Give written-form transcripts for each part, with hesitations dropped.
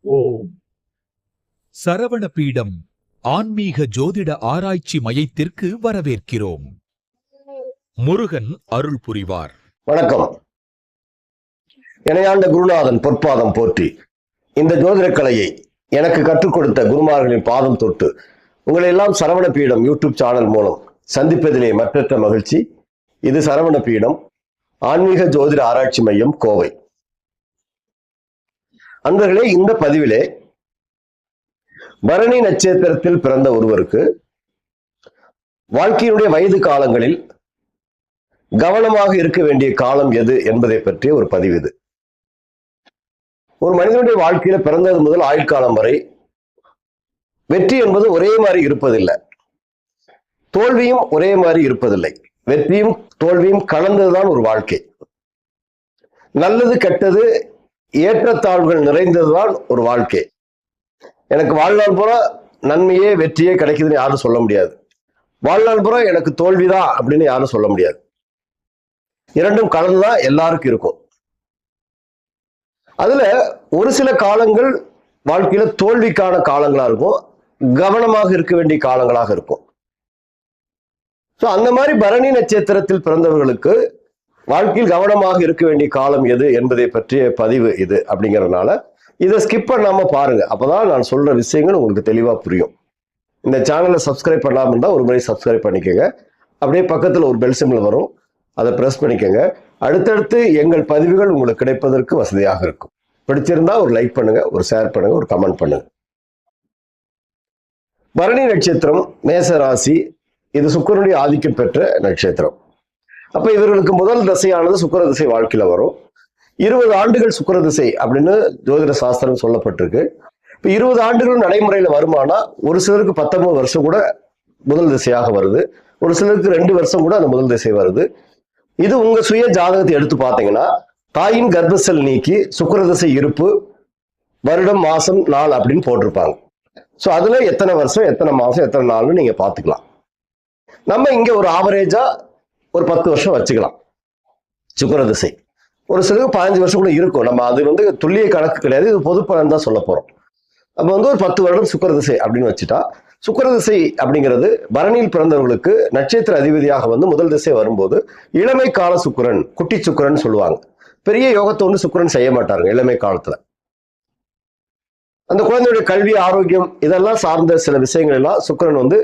ஓம் சரவண பீடம் ஆன்மீக ஜோதிட ஆராய்ச்சி மையத்திற்கு வரவேற்கிறோம். முருகன் அருள் புரிவார். வணக்கம். இணையாண்ட குருநாதன் பொற்பாதம் போற்றி. இந்த ஜோதிட கலையை எனக்கு கற்றுக் கொடுத்த குருமார்களின் பாதம் தொட்டு உங்களை எல்லாம் சரவண பீடம் யூடியூப் சேனல் மூலம் சந்திப்பதிலே மற்றற்ற மகிழ்ச்சி. இது சரவண பீடம் ஆன்மீக ஜோதிட ஆராய்ச்சி மையம், கோவை. அன்பர்களே, இந்த பதிவிலே பரணி நட்சத்திரத்தில் பிறந்த ஒருவருக்கு வாழ்க்கையினுடைய வயது காலங்களில் கவனமாக இருக்க வேண்டிய காலம் எது என்பதை பற்றிய ஒரு பதிவு இது. ஒரு மனிதனுடைய வாழ்க்கையில பிறந்தது முதல் ஆயுட்காலம் வரை வெற்றி என்பது ஒரே மாதிரி இருப்பதில்லை, தோல்வியும் ஒரே மாதிரி இருப்பதில்லை. வெற்றியும் தோல்வியும் கலந்ததுதான் ஒரு வாழ்க்கை. நல்லது கெட்டது ஏற்றத்தாழ்வுகள் நிறைந்ததுதான் ஒரு வாழ்க்கை. எனக்கு வாழ்நாள் பூரா நன்மையே வெற்றியே கிடைக்குதுன்னு யாரும் சொல்ல முடியாது. வாழ்நாள் பூரா எனக்கு தோல்விதான் அப்படின்னு யாரும் சொல்ல முடியாது. இரண்டும் கலந்துதான் எல்லாருக்கும் இருக்கும். அதுல ஒரு சில காலங்கள் வாழ்க்கையில தோல்விக்கான காலங்களா இருக்கும், கவனமாக இருக்க வேண்டிய காலங்களாக இருக்கும். அந்த மாதிரி பரணி நட்சத்திரத்தில் பிறந்தவர்களுக்கு வாழ்க்கையில் கவனமாக இருக்க வேண்டிய காலம் எது என்பதை பற்றிய பதிவு இது. அப்படிங்கிறதுனால இதை ஸ்கிப் பண்ணாம பாருங்க. அப்பதான் நான் சொல்ற விஷயங்கள் உங்களுக்கு தெளிவா புரியும். இந்த சேனலை சப்ஸ்கிரைப் பண்ணாம இருந்தா ஒரு முறை சப்ஸ்கிரைப் பண்ணிக்கோங்க. அப்படியே பக்கத்துல ஒரு பெல் சிம்பிள் வரும், அதை பிரஸ் பண்ணிக்கோங்க. அடுத்தடுத்து எங்கள் பதிவுகள் உங்களுக்கு கிடைப்பதற்கு வசதியாக இருக்கும். பிடிச்சிருந்தா ஒரு லைக் பண்ணுங்க, ஒரு ஷேர் பண்ணுங்க, ஒரு கமெண்ட் பண்ணுங்க. பரணி நட்சத்திரம் மேச ராசி. இது சுக்கிரனுடைய ஆதிக்கம் பெற்ற நட்சத்திரம். அப்ப இவர்களுக்கு முதல் திசையானது சுக்கிர திசை வாழ்க்கையில வரும். 20 ஆண்டுகள் சுக்கிர திசை அப்படின்னு ஜோதிட சாஸ்திரம் சொல்லப்பட்டிருக்கு. இப்ப 20 ஆண்டுகள் நடைமுறையில வருமானா ஒரு சிலருக்கு 19 வருஷம் கூட முதல் திசையாக வருது, ஒரு சிலருக்கு 2 வருஷம் கூட அந்த முதல் திசை வருது. இது உங்க சுய ஜாதகத்தை எடுத்து பார்த்தீங்கன்னா தாயின் கர்ப்பசல் நீக்கி சுக்கிர திசை இருப்பு வருடம் மாசம் நாள் அப்படின்னு போட்டிருப்பாங்க. ஸோ அதுல எத்தனை வருஷம் எத்தனை மாசம் எத்தனை நாள்னு நீங்க பாத்துக்கலாம். நம்ம இங்க ஒரு ஆவரேஜா ஒரு 10 வருஷம் வச்சுக்கலாம் சுக்கிர திசை. ஒரு சிலருக்கு 15 வருஷம் கூட இருக்கும். நம்ம அது துல்லிய கணக்கு கிடையாது, இது பொது பலன் தான் சொல்ல போறோம். அப்ப ஒரு 10 வருடம் சுக்கிர திசை அப்படின்னு வச்சுட்டா, சுக்கிர திசை அப்படிங்கிறது பரணியில் பிறந்தவர்களுக்கு நட்சத்திர அதிபதியாக முதல் திசை வரும்போது இளமை கால சுக்கிரன், குட்டி சுக்கிரன் சொல்லுவாங்க. பெரிய யோகத்தை சுக்கிரன் செய்ய மாட்டாங்க இளமை காலத்துல. அந்த குழந்தையுடைய கல்வி, ஆரோக்கியம் இதெல்லாம் சார்ந்த சில விஷயங்கள் எல்லாம் சுக்கிரன்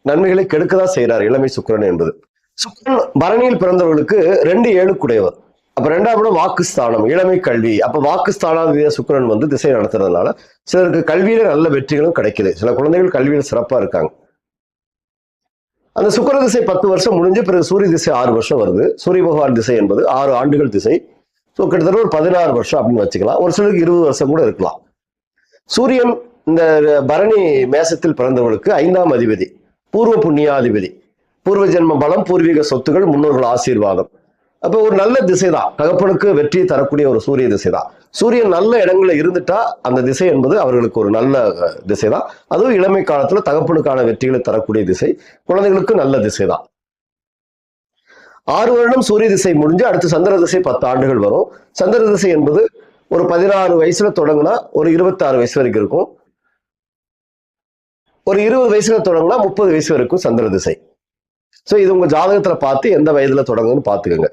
நன்மைகளை கெடுக்கதான் செய்யறாரு இளமை சுக்கிரன் என்பது. சுக்கிரன் பரணியில் பிறந்தவர்களுக்கு 2-7 குடையவர். அப்ப 2ஆம் இடம் வாக்குஸ்தானம், இளமை கல்வி. அப்ப வாக்குஸ்தானாதிபதியா சுக்கிரன் திசை நடத்துறதுனால சிலருக்கு கல்வியில நல்ல வெற்றிகளும் கிடைக்குது. சில குழந்தைகள் கல்வியில சிறப்பா இருக்காங்க. அந்த சுக்கிர திசை 10 வருஷம் முடிஞ்சு பிறகு சூரிய திசை 6 வருஷம் வருது. சூரிய பகவான் திசை என்பது 6 ஆண்டுகள் திசை. ஸோ கிட்டத்தட்ட ஒரு 16 வருஷம் அப்படின்னு வச்சுக்கலாம். ஒரு சிலருக்கு 20 வருஷம் கூட இருக்கலாம். சூரியன் இந்த பரணி மேசத்தில் பிறந்தவர்களுக்கு 5ஆம் அதிபதி, பூர்வ புண்ணியாதிபதி. பூர்வ ஜென்ம பலம், பூர்வீக சொத்துகள், முன்னோர்கள் ஆசீர்வாதம். அப்ப ஒரு நல்ல திசை தான், தகப்பனுக்கு வெற்றியை தரக்கூடிய ஒரு சூரிய திசை தான். சூரியன் நல்ல இடங்கள்ல இருந்துட்டா அந்த திசை என்பது அவர்களுக்கு ஒரு நல்ல திசை தான். அதுவும் இளமை காலத்துல தகப்பனுக்கான வெற்றிகளை தரக்கூடிய திசை, குழந்தைகளுக்கு நல்ல திசை தான். 6 வருடம் சூரிய திசை முடிஞ்சு அடுத்து சந்திர திசை 10 ஆண்டுகள் வரும். சந்திர திசை என்பது ஒரு 16 வயசுல தொடங்கினா ஒரு 26 வயசு வரைக்கும் இருக்கும். ஒரு 20 வயசுல தொடங்கினா 30 வயசு வரைக்கும் சந்திர திசை. ஸோ இது உங்க ஜாதகத்துல பார்த்து எந்த வயதுல தொடங்குன்னு பாத்துக்கோங்க.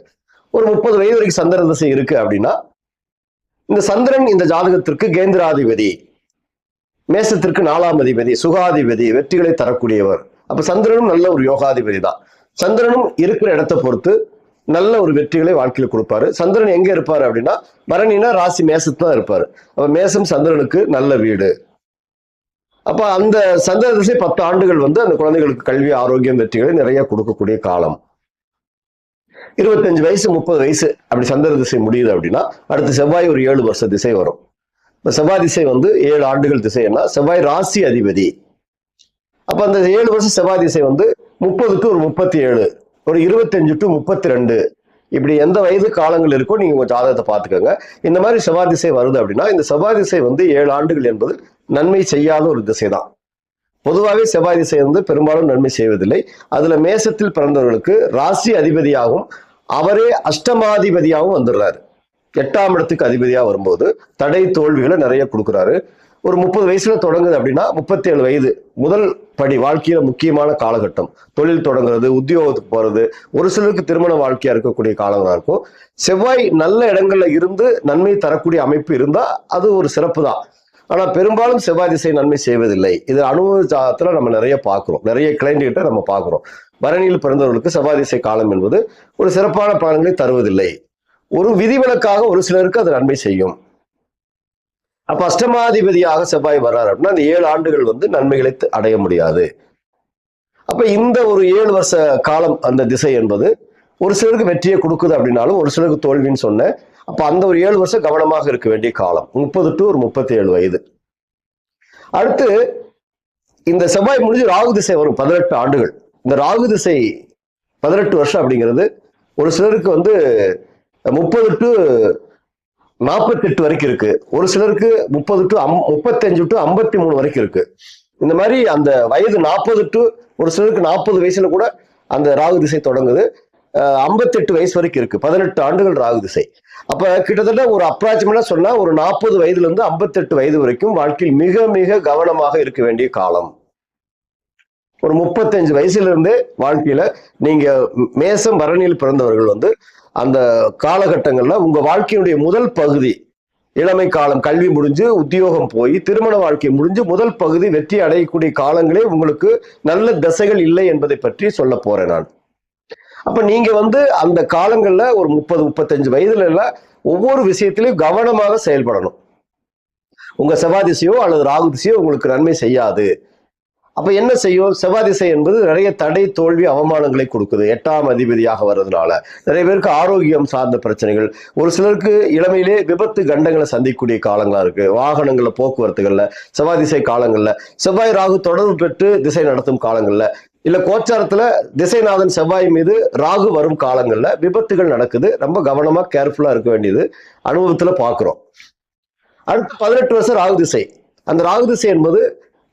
ஒரு 30 வயது வரைக்கும் சந்திர திசை இருக்கு அப்படின்னா இந்த சந்திரன் இந்த ஜாதகத்திற்கு கேந்திராதிபதி, மேசத்திற்கு 4ஆம் அதிபதி, சுகாதிபதி, வெற்றிகளை தரக்கூடியவர். அப்ப சந்திரனும் நல்ல ஒரு யோகாதிபதி தான். சந்திரனும் இருக்கிற இடத்தை பொறுத்து நல்ல ஒரு வெற்றிகளை வாழ்க்கையில கொடுப்பாரு. சந்திரன் எங்க இருப்பாரு அப்படின்னா பரணினா ராசி மேசத்தான் இருப்பாரு. அப்ப மேசம் சந்திரனுக்கு நல்ல வீடு. அப்ப அந்த சந்திர திசை 10 ஆண்டுகள் அந்த குழந்தைகளுக்கு கல்வி, ஆரோக்கியம், வெற்றிகளை நிறைய கொடுக்கக்கூடிய காலம். 25 வயசு 30 வயசு அப்படி சந்திர திசை முடியுது அப்படின்னா அடுத்து செவ்வாய் ஒரு 7 வருஷ திசை வரும். இப்ப செவ்வாய் திசை 7 ஆண்டுகள் திசைன்னா செவ்வாய் ராசி அதிபதி. அப்ப அந்த 7 வருஷம் செவ்வாய் திசை 30க்கு ஒரு 37, ஒரு 25 to 32 இப்படி எந்த வயது காலங்கள் இருக்கோ நீங்க உங்க ஜாதகத்தை பார்த்துக்கோங்க. இந்த மாதிரி செவ்வாய் திசை வருது அப்படின்னா இந்த செவ்வாய் திசை 7 ஆண்டுகள் என்பது நன்மை செய்யாத ஒரு திசை தான். பொதுவாகவே செவ்வாய் திசை பெரும்பாலும் நன்மை செய்வதில்லை. அதுல மேசத்தில் பிறந்தவர்களுக்கு ராசி அதிபதியாகவும் அவரே அஷ்டமாதிபதியாகவும் வந்துடுறாரு. 8ஆம் இடத்துக்கு அதிபதியா வரும்போது தடை தோல்விகளை நிறைய கொடுக்குறாரு. ஒரு 30 வயசுல தொடங்குது அப்படின்னா 37 வயது முதல் படி, வாழ்க்கையில முக்கியமான காலகட்டம். தொழில் தொடங்குறது, உத்தியோகத்துக்கு போறது, ஒரு சிலருக்கு திருமண வாழ்க்கையா இருக்கக்கூடிய காலங்களா இருக்கும். செவ்வாய் நல்ல இடங்கள்ல இருந்து நன்மை தரக்கூடிய அமைப்பு இருந்தா அது ஒரு சிறப்பு தான். ஆனா பெரும்பாலும் செவ்வாய் திசை நன்மை செய்வதில்லை. இது அனுபவ ஜாதகத்துல நம்ம நிறைய பார்க்கிறோம், நிறைய கிளைண்ட் கிட்ட நம்ம பார்க்கிறோம். பரணியில் பிறந்தவர்களுக்கு செவ்வாய் திசை காலம் என்பது ஒரு சிறப்பான பலன்களை தருவதில்லை. ஒரு விதிவிலக்காக ஒரு சிலருக்கு அது நன்மை செய்யும். அப்ப அஷ்டமாதிபதியாக செவ்வாய் வர்றாரு அப்படின்னா அந்த 7 ஆண்டுகள் நன்மைகளை அடைய முடியாது. அப்ப இந்த ஒரு 7 வருஷ காலம் அந்த திசை என்பது ஒரு சிலருக்கு வெற்றியை கொடுக்குது அப்படின்னாலும் ஒரு சிலருக்கு தோல்வின்னு சொன்னேன். அப்ப அந்த ஒரு 7 வருஷம் கவனமாக இருக்க வேண்டிய காலம் 30 to 37 வயது. அடுத்து இந்த செவ்வாய் முடிஞ்சு ராகு திசை வரும் 18 ஆண்டுகள். இந்த ராகு திசை 18 வருஷம் அப்படிங்கிறது ஒரு சிலருக்கு 30 to 48 வரைக்கும் இருக்கு. ஒரு சிலருக்கு 30 to 35 to 53 வரைக்கும் இருக்கு. இந்த மாதிரி அந்த வயது 40 to ஒரு சிலருக்கு 40 வயசுல கூட அந்த ராகு திசை தொடங்குது. 58 வயசு வரைக்கும் இருக்கு. 18 ஆண்டுகள் ராகு திசை. அப்ப கிட்டத்தட்ட ஒரு அப்ராக்சிமேட்டா சொன்னா ஒரு 40 வயதுல இருந்து 58 வயது வரைக்கும் வாழ்க்கையில் மிக மிக கவனமாக இருக்க வேண்டிய காலம். ஒரு 35 வயசுல இருந்தே வாழ்க்கையில நீங்க மேசம் பரணியில் பிறந்தவர்கள் அந்த காலகட்டங்கள்ல உங்க வாழ்க்கையினுடைய முதல் பகுதி, இளமை காலம், கல்வி முடிஞ்சு உத்தியோகம் போய் திருமண வாழ்க்கை முடிஞ்சு முதல் பகுதி வெற்றி அடையக்கூடிய காலங்களே உங்களுக்கு நல்ல தசைகள் இல்லை என்பதை பற்றி சொல்ல போறேன் நான். அப்ப நீங்க அந்த காலங்கள்ல ஒரு 30-35 வயதுல எல்லாம் ஒவ்வொரு விஷயத்திலையும் கவனமாக செயல்படணும். உங்க செவ்வாய் திசையோ அல்லது ராகு திசையோ உங்களுக்கு நன்மை செய்யாது. அப்ப என்ன செய்யும்? செவ்வாய் திசை என்பது நிறைய தடை, தோல்வி, அவமானங்களை கொடுக்குது. 8ஆம் அதிபதியாக வர்றதுனால நிறைய பேருக்கு ஆரோக்கியம் சார்ந்த பிரச்சனைகள், ஒரு சிலருக்கு இளமையிலே விபத்து கண்டங்களை சந்திக்கக்கூடிய காலங்களா இருக்கு. வாகனங்கள்ல, போக்குவரத்துகள்ல, செவ்வாய் திசை காலங்கள்ல, செவ்வாய் ராகு தொடர்பு பெற்று திசை நடத்தும் காலங்கள்ல, இல்ல கோச்சாரத்துல திசைநாதன் செவ்வாய் மீது ராகு வரும் காலங்கள்ல விபத்துகள் நடக்குது. ரொம்ப கவனமா கேர்ஃபுல்லா இருக்க வேண்டியது அனுபவத்துல பாக்குறோம். அடுத்து 18 வருஷம் ராகு திசை. அந்த ராகு திசை என்பது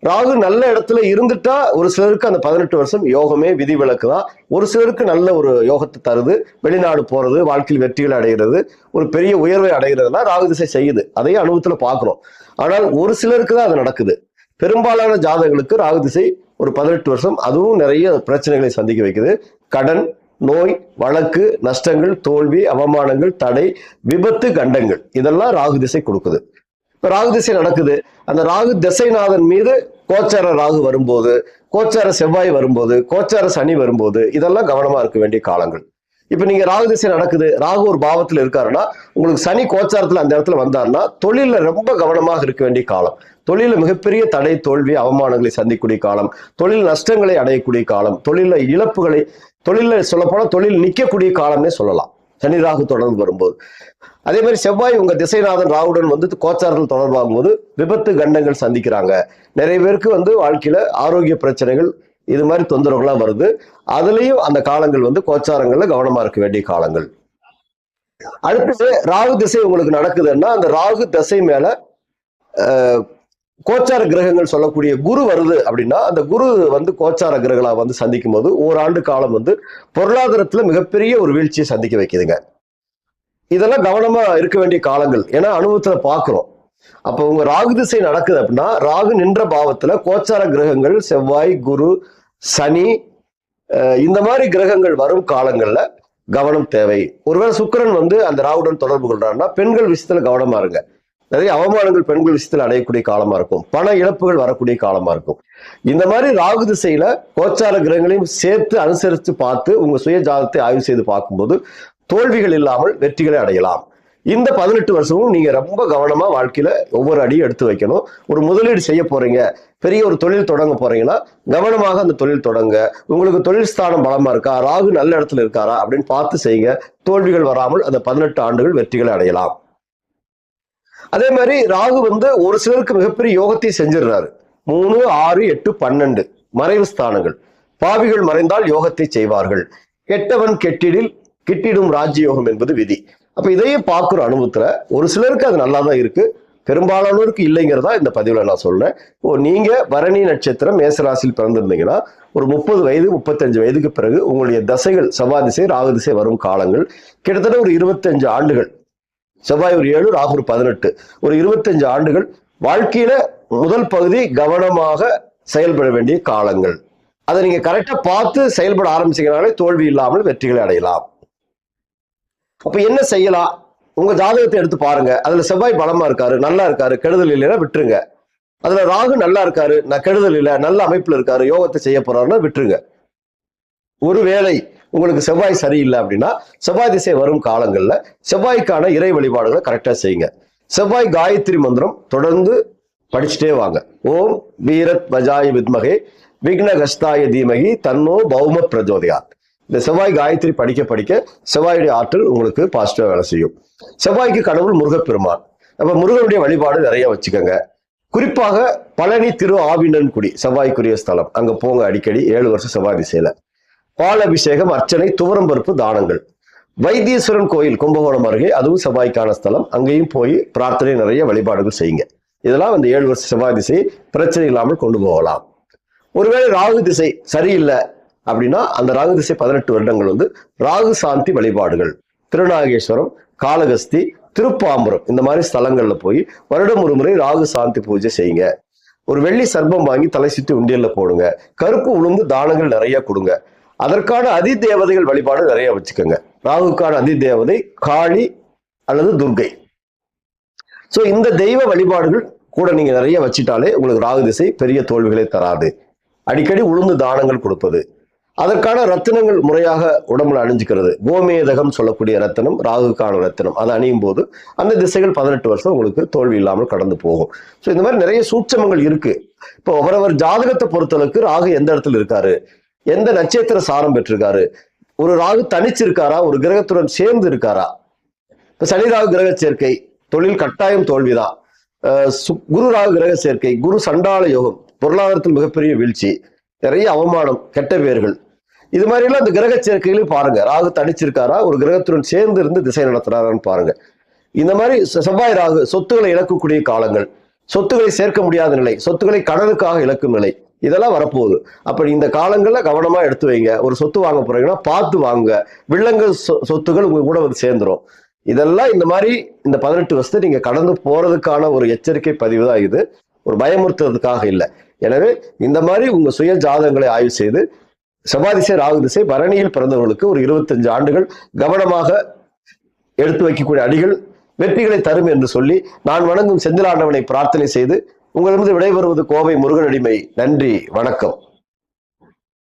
ராகு நல்ல இடத்துல இருந்துட்டா ஒரு சிலருக்கு அந்த 18 வருஷம் யோகமே விதிவிலக்கு தான். ஒரு சிலருக்கு நல்ல ஒரு யோகத்தை தருது. வெளிநாடு போறது, வாழ்க்கையில் வெற்றிகள் அடைகிறது, ஒரு பெரிய உயர்வை அடைகிறதுலாம் ராகு திசை செய்யுது. அதையும் அனுபவத்துல பாக்குறோம். ஆனால் ஒரு சிலருக்கு தான் அது நடக்குது. பெரும்பாலான ஜாதகங்களுக்கு ராகு திசை ஒரு 18 வருஷம், அதுவும் நிறைய பிரச்சனைகளை சந்திக்க வைக்குது. கடன், நோய், வழக்கு, நஷ்டங்கள், தோல்வி, அவமானங்கள், தடை, விபத்து, கண்டங்கள், இதெல்லாம் ராகு திசை கொடுக்குது. இப்ப ராகு திசை நடக்குது. அந்த ராகு திசைநாதன் மீது கோச்சார ராகு வரும்போது, கோச்சார செவ்வாய் வரும்போது, கோச்சார சனி வரும்போது இதெல்லாம் கவனமா இருக்க வேண்டிய காலங்கள். இப்ப நீங்க ராகு திசை நடக்குது, ராகு ஒரு பாவத்துல இருக்காருன்னா, உங்களுக்கு சனி கோச்சாரத்துல அந்த இடத்துல வந்தாருன்னா தொழில ரொம்ப கவனமாக இருக்க வேண்டிய காலம். தொழில மிகப்பெரிய தடை, தோல்வி, அவமானங்களை சந்திக்கக்கூடிய காலம், தொழில் நஷ்டங்களை அடையக்கூடிய காலம், தொழில இழப்புகளை, தொழில சொல்லப்போனா தொழில் நிற்கக்கூடிய காலம்னே சொல்லலாம் சனி ராகு தொடர்பு வரும்போது. அதே மாதிரி செவ்வாய் உங்க திசைநாதன் ராகுடன் கோச்சாரத்தில் தொடர்பாகும் போது விபத்து கண்டங்கள் சந்திக்கிறாங்க. நிறைய பேருக்கு வாழ்க்கையில ஆரோக்கிய பிரச்சனைகள், இது மாதிரி தொந்தரவுகள்லாம் வருது. அதுலயும் அந்த காலங்கள் கோச்சாரங்கள்ல கவனமா இருக்க வேண்டிய காலங்கள். அடுத்தது ராகு திசை உங்களுக்கு நடக்குதுன்னா அந்த ராகு திசை மேல கோச்சார கிரகங்கள் சொல்லக்கூடிய குரு வருது அப்படின்னா அந்த குரு கோச்சார கிரகங்களா சந்திக்கும் போது ஓராண்டு காலம் பொருளாதாரத்துல மிகப்பெரிய ஒரு வீழ்ச்சியை சந்திக்க வைக்குதுங்க. இதெல்லாம் கவனமா இருக்க வேண்டிய காலங்கள். ஏன்னா அனுபவத்துல பாக்குறோம். அப்ப உங்க ராகு திசை நடக்குது அப்படின்னா ராகு நின்ற பாவத்துல கோச்சார கிரகங்கள் செவ்வாய், குரு, சனி, இந்த மாதிரி கிரகங்கள் வரும் காலங்கள்ல கவனம் தேவை. ஒருவேளை சுக்கிரன் அந்த ராகுடன் தொடர்பு கொள்றாருன்னா பெண்கள் விஷயத்துல கவனமா இருங்க. நிறைய அவமானங்கள் பெண்கள் விஷயத்துல அடையக்கூடிய காலமா இருக்கும். பண இழப்புகள் வரக்கூடிய காலமா இருக்கும். இந்த மாதிரி ராகு திசையில கோச்சார கிரகங்களையும் சேர்த்து அனுசரித்து பார்த்து உங்க சுய ஜாதகத்தை ஆய்வு செய்து பார்க்கும்போது தோல்விகள் இல்லாமல் வெற்றிகளை அடையலாம். இந்த 18 வருஷமும் நீங்க ரொம்ப கவனமா வாழ்க்கையில ஒவ்வொரு அடியும் எடுத்து வைக்கணும். ஒரு முதலீடு செய்ய போறீங்க, பெரிய ஒரு தொழில் தொடங்க போறீங்கன்னா கவனமாக அந்த தொழில் தொடங்க. உங்களுக்கு தொழில் ஸ்தானம் பலமா இருக்கா, ராகு நல்ல இடத்துல இருக்காரா அப்படின்னு பார்த்து செய்யுங்க. தோல்விகள் வராமல் அந்த 18 ஆண்டுகள் வெற்றிகளை அடையலாம். அதே மாதிரி ராகு ஒரு சிலருக்கு மிகப்பெரிய யோகத்தை செஞ்சிடுறாரு. 3, 6, 8, 12 மறைவு ஸ்தானங்கள். பாவிகள் மறைந்தால் யோகத்தை செய்வார்கள், கெட்டவன் கிட்டிடும் ராஜ்யயோகம் என்பது விதி. அப்ப இதையும் பார்க்கிற அனுபவத்துல ஒரு சிலருக்கு அது நல்லாதான் இருக்கு, பெரும்பாலானோருக்கு இல்லைங்கிறதா இந்த பதிவுல நான் சொல்றேன். நீங்க பரணி நட்சத்திரம் மேசராசியில் பிறந்திருந்தீங்கன்னா ஒரு 30 வயது 35 வயதுக்கு பிறகு உங்களுடைய தசைகள் செவ்வாய் திசை ராகு திசை வரும் காலங்கள் கிட்டத்தட்ட ஒரு 25 ஆண்டுகள் செவ்வாய் ஒரு 7, ராகு ஒரு 18. ஒரு 25 ஆண்டுகள் வாழ்க்கையில முதல் பகுதி கவனமாக செயல்பட வேண்டிய காலங்கள். அதை நீங்க கரெக்டா பார்த்து செயல்பட ஆரம்பிச்சீங்கனாலே தோல்வி இல்லாமல் வெற்றிகளை அடையலாம். அப்ப என்ன செய்யலாம்? உங்க ஜாதகத்தை எடுத்து பாருங்க. அதுல செவ்வாய் பலமா இருக்காரு, நல்லா இருக்காரு, கெடுதல் இல்லைன்னா விட்டுருங்க. அதுல ராகு நல்லா இருக்காரு, நான் கெடுதல் இல்லை, நல்ல அமைப்புல இருக்காரு, யோகத்தை செய்ய போறாருன்னா விட்டுருங்க. ஒருவேளை உங்களுக்கு செவ்வாய் சரியில்லை அப்படின்னா செவ்வாய் திசை வரும் காலங்கள்ல செவ்வாய்க்கான இறை வழிபாடுகளை கரெக்டா செய்யுங்க. செவ்வாய் காயத்ரி மந்திரம் தொடர்ந்து படிச்சுட்டே வாங்க. ஓம் வீரத் வஜாய வித்மகே விக்னகஸ்தாய தீமகி தன்னோ பௌம பிரஜோதயாத். இந்த செவ்வாய் காயத்ரி படிக்க படிக்க செவ்வாயுடைய ஆற்றல் உங்களுக்கு பாசிட்டிவா வேலை செய்யும். செவ்வாய்க்கு கடவுள் முருகப்பெருமான். அப்ப முருகனுடைய வழிபாடு நிறைய வச்சுக்கோங்க. குறிப்பாக பழனி திரு ஆவினன்குடி செவ்வாய்க்குரிய ஸ்தலம், அங்க போங்க அடிக்கடி 7 வருஷம் செவ்வாய் திசையில. பால் அபிஷேகம், அர்ச்சனை, துவரம்பருப்பு தானங்கள். வைத்தீஸ்வரன் கோயில் கும்பகோணம் அருகே, அதுவும் செவ்வாய்க்கான ஸ்தலம், அங்கேயும் போய் பிரார்த்தனை நிறைய வழிபாடுகள் செய்யுங்க. இதெல்லாம் அந்த 7 வருஷ செவ்வாய் திசை பிரச்சனை இல்லாமல் கொண்டு போகலாம். ஒருவேளை ராகு திசை சரியில்லை அப்படின்னா அந்த ராகு திசை 18 வருடங்கள் ராகு சாந்தி வழிபாடுகள், திருநாகேஸ்வரம், காளகஸ்தி, திருப்பாம்புரம் இந்த மாதிரி ஸ்தலங்கள்ல போய் வருடம் ஒரு முறை ராகு சாந்தி பூஜை செய்யுங்க. ஒரு வெள்ளி சர்ப்பம் வாங்கி தலை சுற்றி உண்டியல்ல போடுங்க. கருப்பு உளுந்து தானங்கள் நிறைய கொடுங்க. அதற்கான அதிதேவதைகள் வழிபாடு நிறைய வச்சுக்கோங்க. ராகுக்கான அதிதேவதை காளி அல்லது துர்கை. சோ இந்த தெய்வ வழிபாடுகள் கூட நீங்க நிறைய வச்சிட்டாலே உங்களுக்கு ராகு திசை பெரிய தோல்விகளை தராது. அடிக்கடி உளுந்து தானங்கள் கொடுப்பது, அதற்கான ரத்தினங்கள் முறையாக உடம்புல அணிஞ்சுக்கிறது. கோமேதகம் சொல்லக்கூடிய ரத்தினம் ராகுக்கான ரத்தினம், அதை அணியும் போது அந்த திசைகள் 18 வருஷம் உங்களுக்கு தோல்வி இல்லாமல் கடந்து போகும். ஸோ இந்த மாதிரி நிறைய சூட்சமங்கள் இருக்கு. இப்போ அவரவர் ஜாதகத்தை பொறுத்தளவுக்கு ராகு எந்த இடத்துல இருக்காரு, எந்த நட்சத்திர சாரம் பெற்றிருக்காரு, ஒரு ராகு தனிச்சிருக்காரா, ஒரு கிரகத்துடன் சேர்ந்து இருக்காரா. இப்ப சனி ராகு கிரக சேர்க்கை தொழில் கட்டாயம் தோல்விதான். குரு ராகு கிரக சேர்க்கை, குரு சண்டால யோகம், பொருளாதாரத்தில் மிகப்பெரிய வீழ்ச்சி, நிறைய அவமானம், கெட்ட பேர்கள். இது மாதிரி எல்லாம் இந்த கிரக சேர்க்கைகளையும் பாருங்க. ராகு தனிச்சிருக்காரா, ஒரு கிரகத்துடன் சேர்ந்து இருந்து திசை நடத்துறாரான்னு பாருங்க. இந்த மாதிரி செவ்வாய் ராகு சொத்துக்களை இழக்கக்கூடிய காலங்கள், சொத்துக்களை சேர்க்க முடியாத நிலை, சொத்துக்களை கடனுக்காக இழக்கும் நிலை, இதெல்லாம் வரப்போகுது. அப்ப இந்த காலங்கள்ல கவனமா எடுத்து வைங்க. ஒரு சொத்து வாங்க போறீங்கன்னா பார்த்து வாங்குங்க. வில்லங்கள் சொத்துகள் உங்க கூட வந்து சேர்ந்துரும். இதெல்லாம் இந்த மாதிரி இந்த 18 வருஷத்தை நீங்க கடந்து போறதுக்கான ஒரு எச்சரிக்கை பதிவு தான் இது, ஒரு பயமுறுத்துறதுக்காக இல்லை. எனவே இந்த மாதிரி உங்க சுய ஜாதகங்களை ஆய்வு செய்து செவ்வாய் திசை ராகு திசை பரணியில் பிறந்தவர்களுக்கு ஒரு 25 ஆண்டுகள் கவனமாக எடுத்து வைக்கக்கூடிய அடிகள் வெற்றிகளை தரும் என்று சொல்லி நான் வணங்கும் செந்திலாண்டவனை பிரார்த்தனை செய்து உங்களிடமிருந்து விடைபெறுவது கோவை முருகன் அடிமை. நன்றி, வணக்கம்.